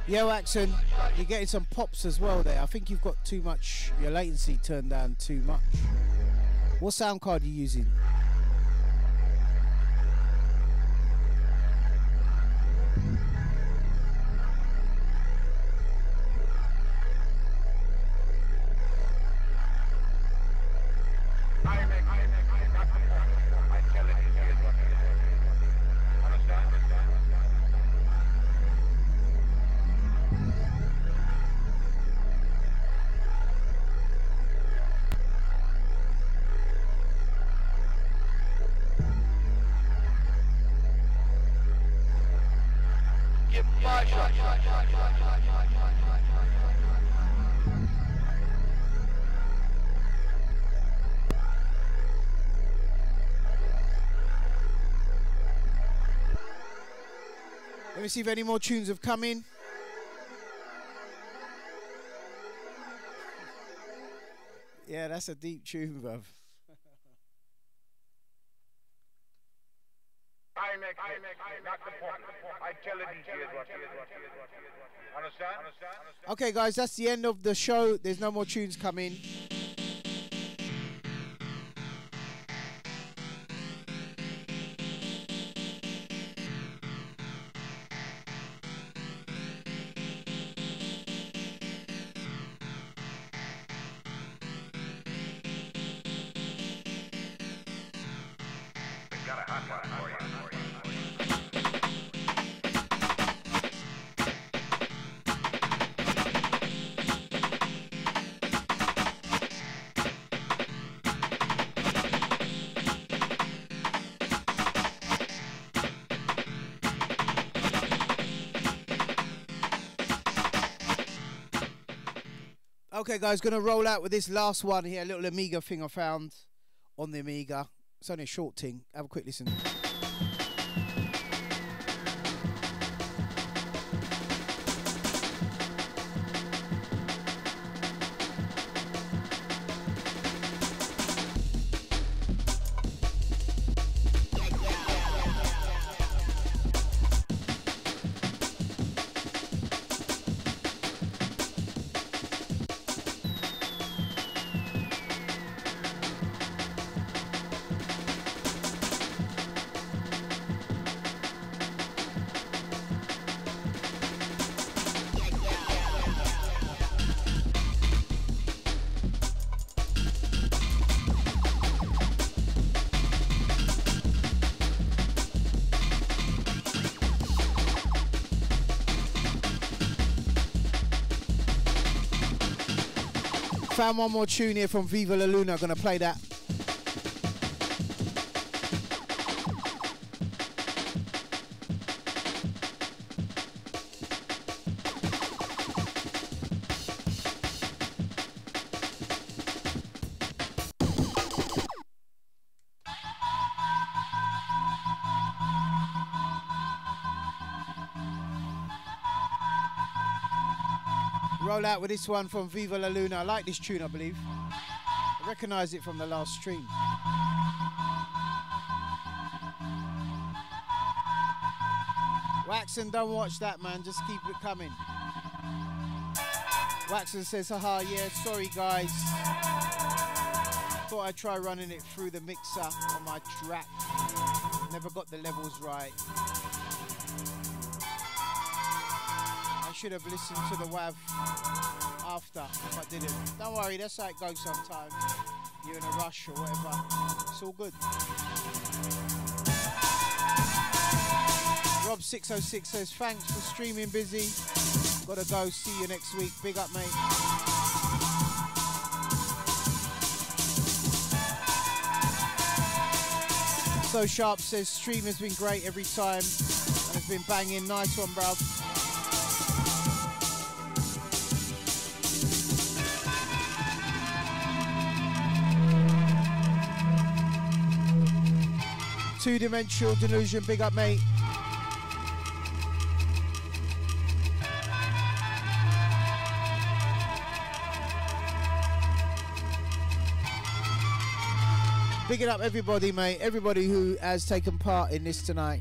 Yo, Axon, you're getting some pops as well there. I think you've got too much, your latency turned down too much. What sound card are you using? Let me see if any more tunes have come in. Yeah, that's a deep tune, bruv. not the public. I tell the DJs what to do. Understand? Okay, guys, that's the end of the show. There's no more tunes coming. Got a hotline for you. Okay, guys, gonna roll out with this last one here, a little Amiga thing I found on the Amiga. It's only a short thing. Have a quick listen. Found one more tune here from Viva La Luna. Gonna play that. Roll out with this one from Viva La Luna. I like this tune, I believe. I recognise it from the last stream. Waxon, don't watch that, man. Just keep it coming. Waxon says, haha, yeah, sorry, guys. Thought I'd try running it through the mixer on my track. Never got the levels right. I should have listened to the WAV after if I didn't. Don't worry, that's how it goes sometimes. You're in a rush or whatever. It's all good. Rob606 says, thanks for streaming, Busy. Gotta go, see you next week. Big up, mate. So Sharp says, stream has been great every time. And it's been banging. Nice one, bruv. Two-dimensional delusion, big up, mate. Big it up, everybody, mate. Everybody who has taken part in this tonight.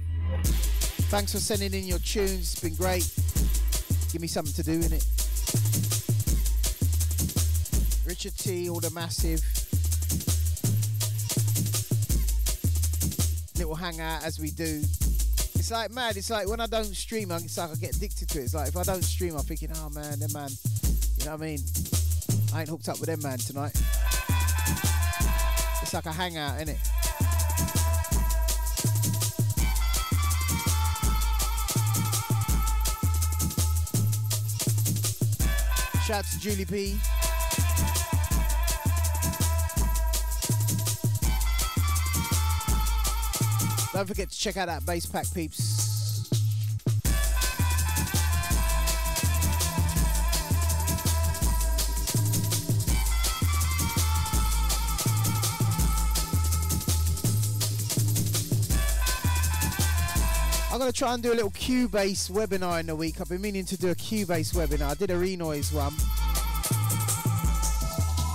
Thanks for sending in your tunes. It's been great. Give me something to do in it. Richard T, all the massive. Little hangout as we do. It's like mad. It's like when I don't stream, it's like I get addicted to it. It's like if I don't stream, I'm thinking, oh man, them man. You know what I mean? I ain't hooked up with them man tonight. It's like a hangout, innit? Shout out to Julie P. Don't forget to check out that bass pack, peeps. I'm going to try and do a little Cubase webinar in the week. I've been meaning to do a Cubase webinar. I did a Renoise one.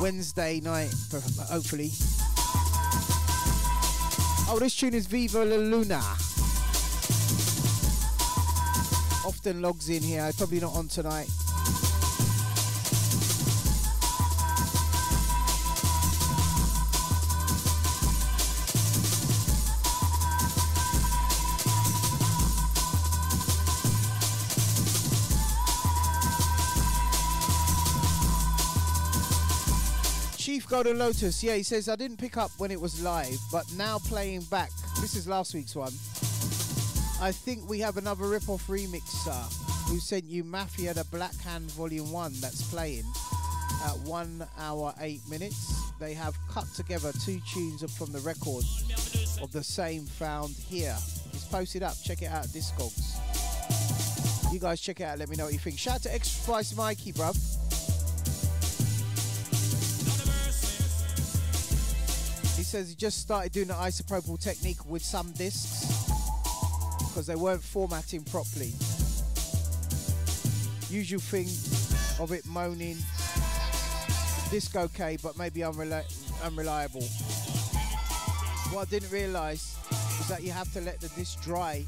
Wednesday night, hopefully. Oh, this tune is Viva La Luna. Often logs in here, probably not on tonight. Chief Golden Lotus, yeah, he says, I didn't pick up when it was live, but now playing back, this is last week's one, I think we have another rip-off remixer who sent you Mafia the Black Hand Volume 1 that's playing at 1 hour 8 minutes. They have cut together 2 tunes from the record of the same found here. It's posted up, check it out, Discogs. You guys check it out, let me know what you think. Shout out to Extra Spice Mikey, bruv. He says he just started doing the isopropyl technique with some discs because they weren't formatting properly. Usual thing of it moaning, disc okay, but maybe unreliable. What I didn't realise is that you have to let the disc dry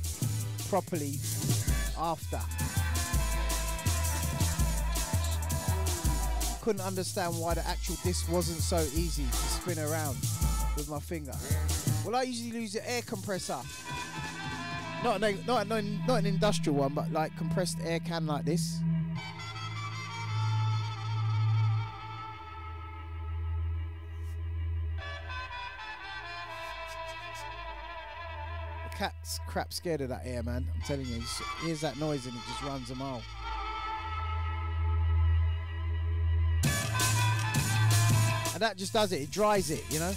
properly after. Couldn't understand why the actual disc wasn't so easy to spin around with my finger. Well, I usually use an air compressor. Not an industrial one, but like compressed air can like this. The cat's crap scared of that air, man. I'm telling you, he hears that noise and it just runs a mile. And that just does it, it dries it, you know.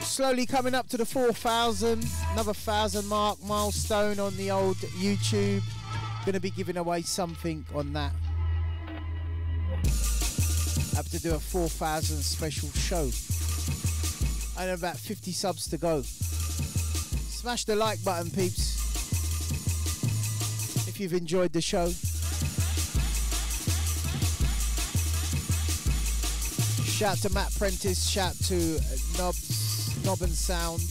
Slowly coming up to the 4,000, another 1,000 mark milestone on the old YouTube. Gonna be giving away something on that. Have to do a 4,000 special show. I know about 50 subs to go. Smash the like button, peeps, if you've enjoyed the show. Shout to Matt Prentice, shout to Knob and Sound.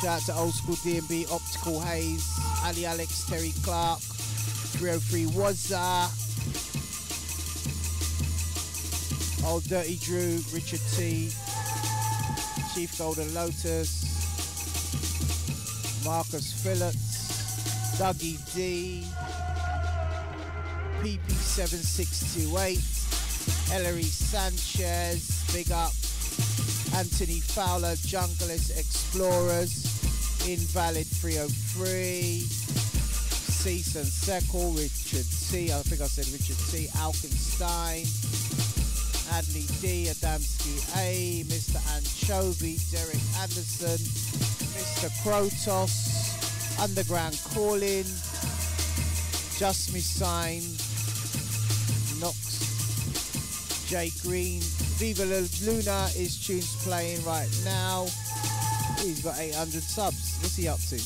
Shout to Old School D&B, Optical Haze, Ali Alex, Terry Clark, 303 Wazza, Old Dirty Drew, Richard T, Chief Golden Lotus, Marcus Phillips, Dougie D, PP7628, Ellery Sanchez, big up, Anthony Fowler, Junglist Explorers, Invalid 303, Cease and Seckle, Richard T, I think I said Richard T, Alkenstein, Adley D, Adamski A, Mr. Anchovy, Derek Anderson, Mr. Krotos, Underground Calling, Just Me Sign, Knox, Jay Green, Viva La Luna is tunes playing right now. He's got 800 subs. What's he up to?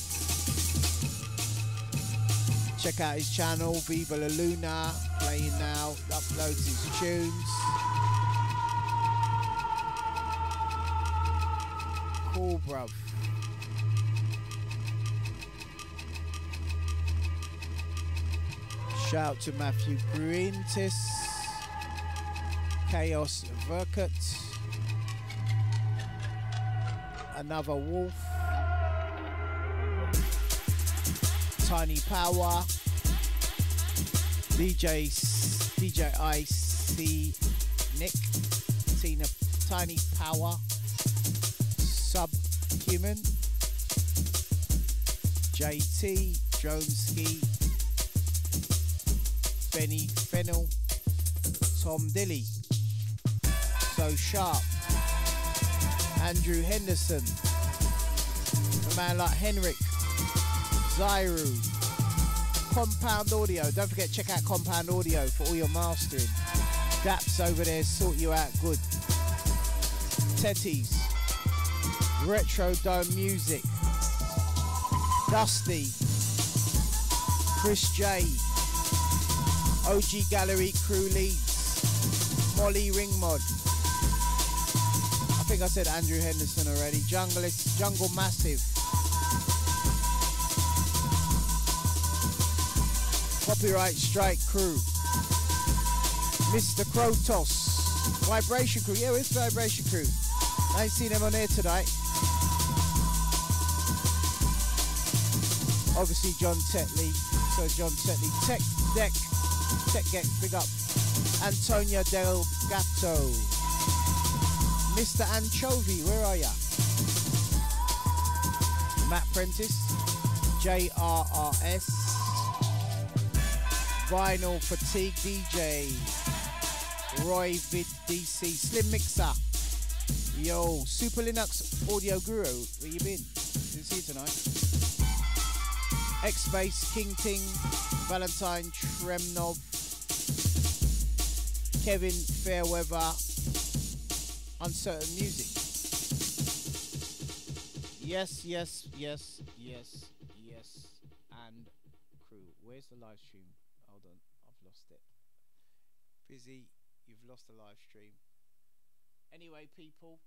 Check out his channel, Viva La Luna, playing now, uploads his tunes. Cool, bruv. Shout to Matthew Greentis, Chaos Verkut, Another Wolf, Tiny Power, DJ IC Nick, Tina, Tiny Power, Subhuman, JT, Joneski, Benny Fennel, Tom Dilly, So Sharp, Andrew Henderson, a man like Henrik, Zyru, Compound Audio. Don't forget, check out Compound Audio for all your mastering. Daps over there sort you out good. Tetties, Retro Dome Music, Dusty, Chris J, OG Gallery crew leads. Molly Ringmod. I think I said Andrew Henderson already. Junglist, Jungle Massive. Copyright Strike crew. Mr. Krotos. Vibration crew. Yeah, where's Vibration crew? I ain't seen them on here tonight. Obviously John Tetley. So John Tetley. Tech Deck. Big up. Antonia Del Gatto. Mr. Anchovy, where are ya? Matt Prentice. JRRS. Vinyl Fatigue DJ. Roy Vid DC. Slim Mixer. Yo, Super Linux Audio Guru. Where you been? Didn't see you tonight. X-Base, King Ting, Valentine Tremnov, Kevin Fairweather, Uncertain Music. Yes, and crew. Where's the live stream? Hold on, I've lost it. Busy, you've lost the live stream. Anyway, people,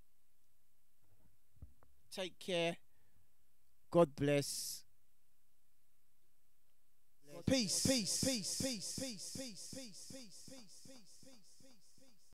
take care. God bless. Peace.